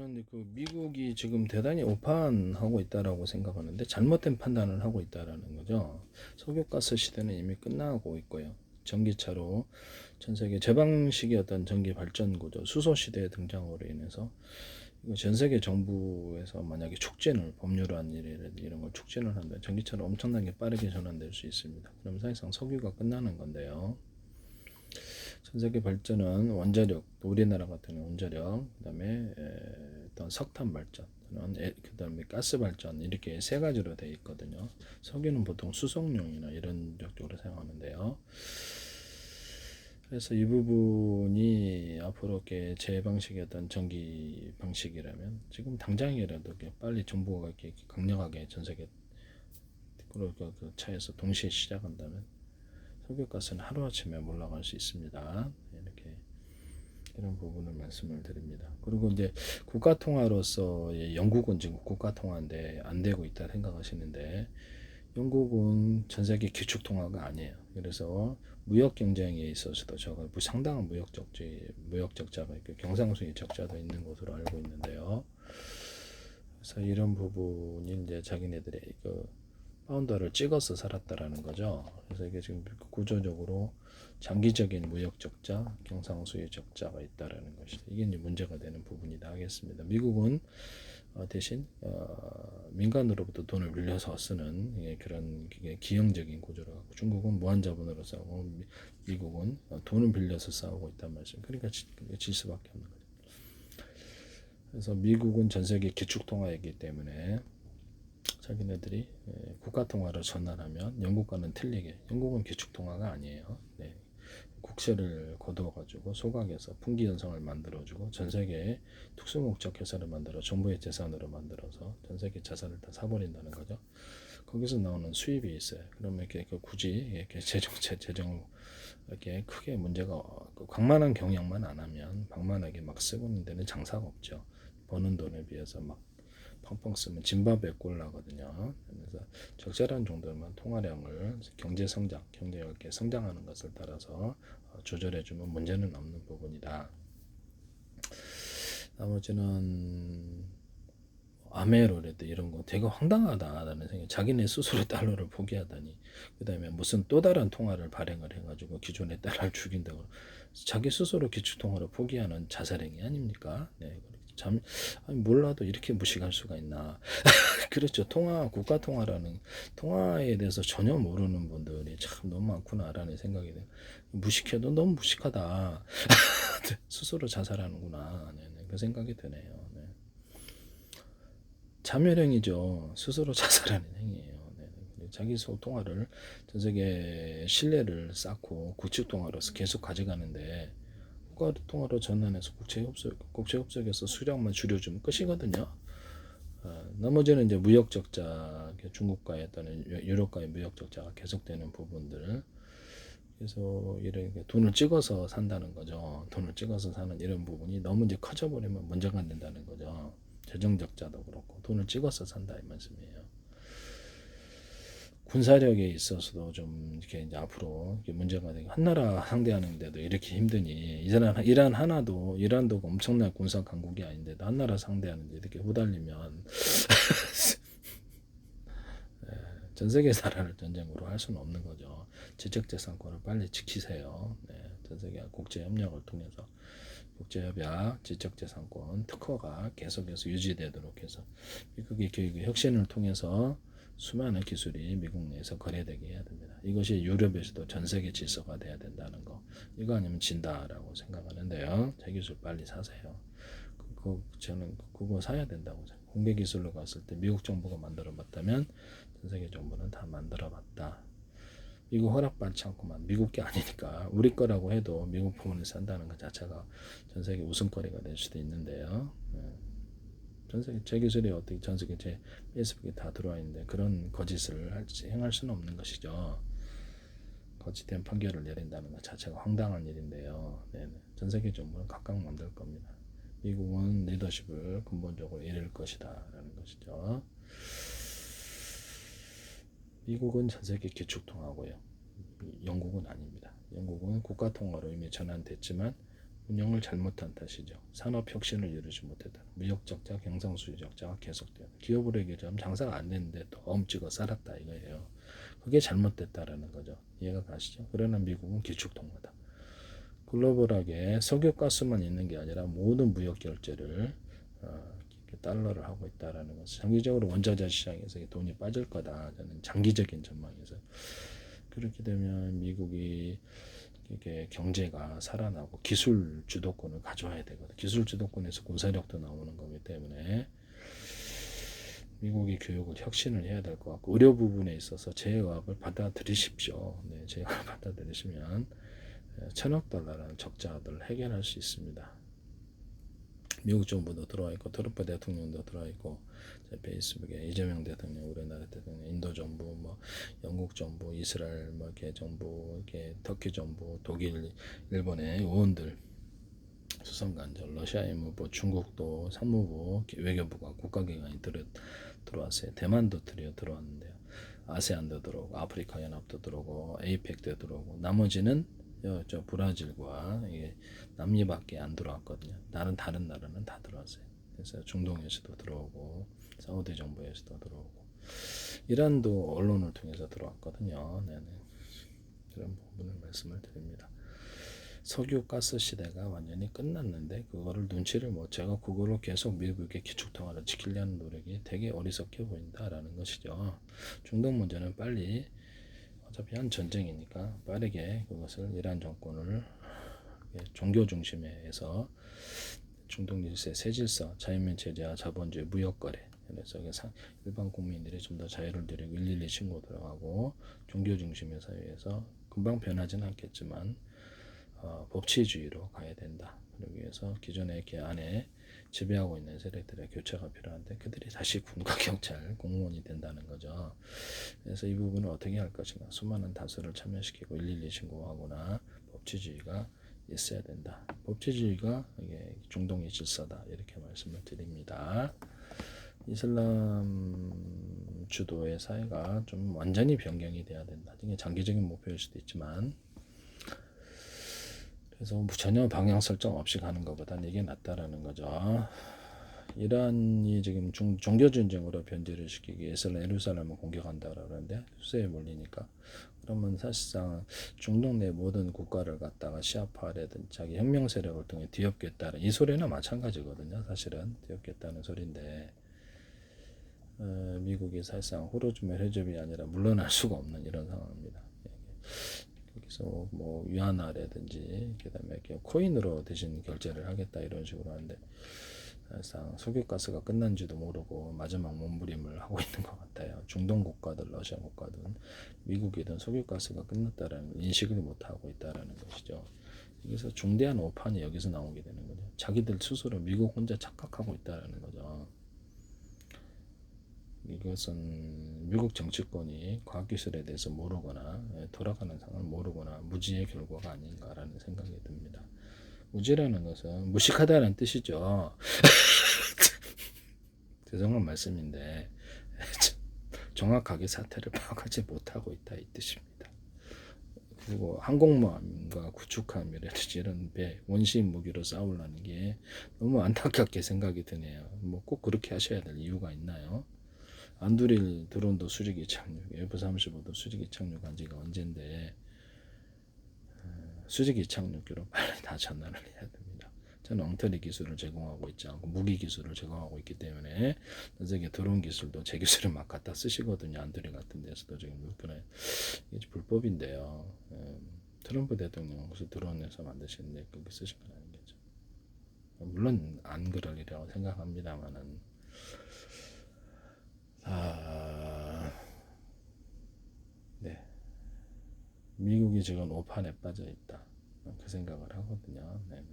저는 그 미국이 지금 대단히 오판하고 있다라고 생각하는데 잘못된 판단을 하고 있다라는 거죠. 석유가스 시대는 이미 끝나고 있고요. 전기차로 전 세계 제방식이었던 전기 발전 구조, 수소 시대의 등장으로 인해서 이거 전 세계 정부에서 만약에 촉진을 법률안 이런 걸 촉진을 한다면 전기차로 엄청나게 빠르게 전환될 수 있습니다. 그럼 사실상 석유가 끝나는 건데요. 전 세계 발전은 원자력, 우리나라 같은 원자력, 그다음에 어떤 석탄 발전, 그다음에 가스 발전 이렇게 세 가지로 되어 있거든요. 석유는 보통 수송용이나 이런 쪽으로 사용하는데요. 그래서 이 부분이 앞으로 이렇게 제 방식이었던 전기 방식이라면 지금 당장이라도 빨리 정부가 이렇게 강력하게 전 세계 그 차에서 동시에 시작한다면 석유가스는 하루아침에 올라갈 수 있습니다. 이렇게 이런 부분을 말씀을 드립니다. 그리고 이제 국가통화로서 영국은 지금 국가통화인데 안 되고 있다 생각하시는데 영국은 전 세계 기축통화가 아니에요. 그래서 무역 경쟁에 있어서도 저가 상당한 무역 적자가 있고 경상수지 적자도 있는 것으로 알고 있는데요. 그래서 이런 부분이 이제 자기네들의 그 파운더를 찍어서 살았다라는 거죠. 그래서 이게 지금 구조적으로 장기적인 무역 적자, 경상수지 적자가 있다라는 것이죠. 이게 이제 문제가 되는 부분이다 하겠습니다. 미국은 대신 민간으로부터 돈을 빌려서 쓰는 그런 기형적인 구조로 갖고 중국은 무한자본으로 싸우고 미국은 돈을 빌려서 싸우고 있단 말씀. 그러니까 질 수밖에 없는 거죠. 그래서 미국은 전 세계 기축통화이기 때문에 자기네들이 국가통화를 전환하면 영국과는 틀리게 영국은 기축통화가 아니에요. 네. 국세를 거둬가지고 소각해서 풍기현상을 만들어주고 전 세계에 특수목적 회사를 만들어 정부의 재산으로 만들어서 전 세계 자산을 다 사버린다는 거죠. 거기서 나오는 수입이 있어요. 그러면 이렇게 굳이 이렇게 재정 이렇게 크게 문제가 광만한 경영만 안 하면 방만하게 막 쓰고 있는 데는 장사가 없죠. 버는 돈에 비해서 막 펑펑 쓰면 짐바브웨 꼴 나거든요. 그래서 적절한 정도만 통화량을 경제 성장, 경제가 이렇게 성장하는 것을 따라서 조절해주면 문제는 없는 부분이다. 나머지는 아메로레드 이런 거 되게 황당하다라는 생각. 자기네 스스로 달러를 포기하다니. 그다음에 무슨 또 다른 통화를 발행을 해가지고 기존의 달러를 죽인다고. 자기 스스로 기축 통화를 포기하는 자살행위 아닙니까? 네. 참 아니, 몰라도 이렇게 무식할 수가 있나. 그렇죠. 국가 통화라는 통화에 대해서 전혀 모르는 분들이 참 너무 많구나라는 생각이 돼요. 무식해도 너무 무식하다. 스스로 자살하는구나. 네, 네. 그 생각이 드네요. 네. 자멸행위죠. 스스로 자살하는 행위예요. 네. 자기 소통화를 전 세계 신뢰를 쌓고 구축 통화로서 계속 가져가는데 국가 통화로 전환해서 국제협력에서 수량만 줄여주면 끝이거든요. 나머지는 이제 무역 적자, 중국과의 또는 유럽과의 무역 적자가 계속되는 부분들. 그래서 이렇게 돈을 찍어서 산다는 거죠. 돈을 찍어서 사는 이런 부분이 너무 이제 커져버리면 문제가 된다는 거죠. 재정 적자도 그렇고 돈을 찍어서 산다 이 말씀이에요. 군사력에 있어서도 좀 이렇게 이제 앞으로 이렇게 문제가 되고 한 나라 상대하는데도 이렇게 힘드니 이란도 엄청난 군사 강국이 아닌데도 한 나라 상대하는데 이렇게 후달리면 전 세계 나라를 전쟁으로 할 수는 없는 거죠. 지적재산권을 빨리 지키세요. 네, 전 세계 국제협력을 통해서 국제협약, 지적재산권 특허가 계속해서 유지되도록 해서 미국의 교육의 혁신을 통해서 수많은 기술이 미국 내에서 거래되게 해야 됩니다. 이것이 유럽에서도 전 세계 질서가 돼야 된다는 거. 이거 아니면 진다라고 생각하는데요. 제 기술 빨리 사세요. 저는 그거 사야 된다고 생각해요. 공개 기술로 갔을 때 미국 정부가 만들어 봤다면 전 세계 정부는 다 만들어 봤다. 미국 허락받지 않고만 미국 게 아니니까 우리 거라고 해도 미국 부문을 산다는 것 자체가 전 세계 웃음거리가 될 수도 있는데요. 전 세계 제 기술이 어떻게 전 세계 제 페이스북에 다 들어와 있는데 그런 거짓을 행할 수는 없는 것이죠. 거짓된 판결을 내린다는 것 자체가 황당한 일인데요. 네네. 전 세계 정부는 각각 만들 겁니다. 미국은 리더십을 근본적으로 잃을 것이다 라는 것이죠. 미국은 전 세계 기축통화고요. 영국은 아닙니다. 영국은 국가통화로 이미 전환됐지만 운영을 잘못한 탓이죠. 산업혁신을 이루지 못했다. 무역적자, 경상수지적자가 계속돼요. 기업으로 얘기하자면 장사가 안 됐는데 또 엄찍어 살았다 이거예요. 그게 잘못됐다라는 거죠. 이해가 가시죠? 그러나 미국은 기축통화다. 글로벌하게 석유가스만 있는 게 아니라 모든 무역 결제를 달러를 하고 있다라는 것은 장기적으로 원자재 시장에서 돈이 빠질 거다. 저는 장기적인 전망에서 그렇게 되면 미국이 이게 경제가 살아나고 기술 주도권을 가져와야 되거든. 기술 주도권에서 군사력도 나오는 거기 때문에 미국이 교육을 혁신을 해야 될 것 같고 의료 부분에 있어서 제휴학을 받아들이십시오. 네, 제휴학을 받아들이시면 1,000억 달러라는 적자를 해결할 수 있습니다. 미국 정부도 들어와 있고 트럼프 대통령도 들어와 있고 페이스북에 이재명 대통령, 우리나라 대통령, 인도 정부, 뭐 영국 정부, 이스라엘 뭐 이렇게 정부, 이렇게 터키 정부, 독일, 일본의 의원들, 수상관절, 러시아 의무부, 중국도 상무부, 외교부가 국가기관이 들어왔어요. 대만도 들어왔는데요. 아세안도 들어오고 아프리카 연합도 들어오고 에이펙도 들어오고 나머지는 저 브라질과 남미밖에 안 들어왔거든요. 다른 나라는 다 들어왔어요. 그래서 중동에서도 들어오고 사우디 정부에서도 들어오고 이란도 언론을 통해서 들어왔거든요. 네네. 그런 부분을 말씀을 드립니다. 석유 가스 시대가 완전히 끝났는데 그거를 눈치를 못 채고 그걸로 계속 미국의 기축통화를 지키려는 노력이 되게 어리석게 보인다라는 것이죠. 중동 문제는 빨리 어차피 한 전쟁이니까 빠르게 그것을 이란 정권을 종교 중심에서 중동 질서, 세질서, 자유민 체제와 자본주의, 무역거래 그래서 일반 국민들이 좀 더 자유를 누리고 112 신고 들어가고 종교 중심의 사회에서 금방 변하지는 않겠지만 법치주의로 가야 된다. 그러기 위해서 기존의 이렇게 안에 지배하고 있는 세력들의 교체가 필요한데 그들이 다시 군과 경찰 공무원이 된다는 거죠. 그래서 이 부분을 어떻게 할 것인가. 수많은 다수를 참여시키고 112 신고하거나 법치주의가 있어야 된다. 법치주의가 이게 중동의 질서다. 이렇게 말씀을 드립니다. 이슬람 주도의 사회가 좀 완전히 변경이 돼야 된다. 이게 장기적인 목표일 수도 있지만 그래서 전혀 방향 설정 없이 가는 것보다는 이게 낫다라는 거죠. 이란이 지금 종교 전쟁으로 변질을 시키기 위해서 예루살렘을 공격한다라고 하는데 수세에 몰리니까 그러면 사실상 중동 내 모든 국가를 갖다가 시아파라든지 자기 혁명 세력을 통해 뒤엎겠다는 이 소리는 마찬가지거든요. 사실은 뒤엎겠다는 소리인데 미국이 사실상 호르즈미 해협이 아니라 물러날 수가 없는 이런 상황입니다. 그래서 뭐 위안화라든지 그다음에 이렇게 코인으로 대신 결제를 하겠다 이런 식으로 하는데 사실상 석유가스가 끝난지도 모르고 마지막 몸부림을 하고 있는 것 같아요. 중동 국가들, 러시아 국가든 미국이든 석유가스가 끝났다라는 인식을 못 하고 있다라는 것이죠. 그래서 중대한 오판이 여기서 나오게 되는 거죠. 자기들 스스로 미국 혼자 착각하고 있다라는 거죠. 이것은 미국 정치권이 과학기술에 대해서 모르거나 돌아가는 상황을 모르거나 무지의 결과가 아닌가라는 생각이 듭니다. 무지라는 것은 무식하다는 뜻이죠. 죄송한 말씀인데 정확하게 사태를 파악하지 못하고 있다 이 뜻입니다. 그리고 항공모함과 구축함이라든지 이런 배 원시인 무기로 싸우려는 게 너무 안타깝게 생각이 드네요. 뭐 꼭 그렇게 하셔야 될 이유가 있나요? 안두릴 드론도 수직이 착륙, F-35도 수직이 착륙한 지가 언젠데 수직이 착륙기로 빨리 다 전환을 해야 됩니다. 저는 엉터리 기술을 제공하고 있지 않고 무기 기술을 제공하고 있기 때문에 전 세계 드론 기술도 제 기술을 막 갖다 쓰시거든요. 안두릴 같은 데서도 지금 불편해. 이게 불법인데요. 트럼프 대통령 혹시 드론에서 만드시는데 그렇게 쓰신 건 아니겠죠. 물론 안 그럴 일이라고 생각합니다만은 네. 미국이 지금 오판에 빠져 있다. 그 생각을 하거든요. 네네.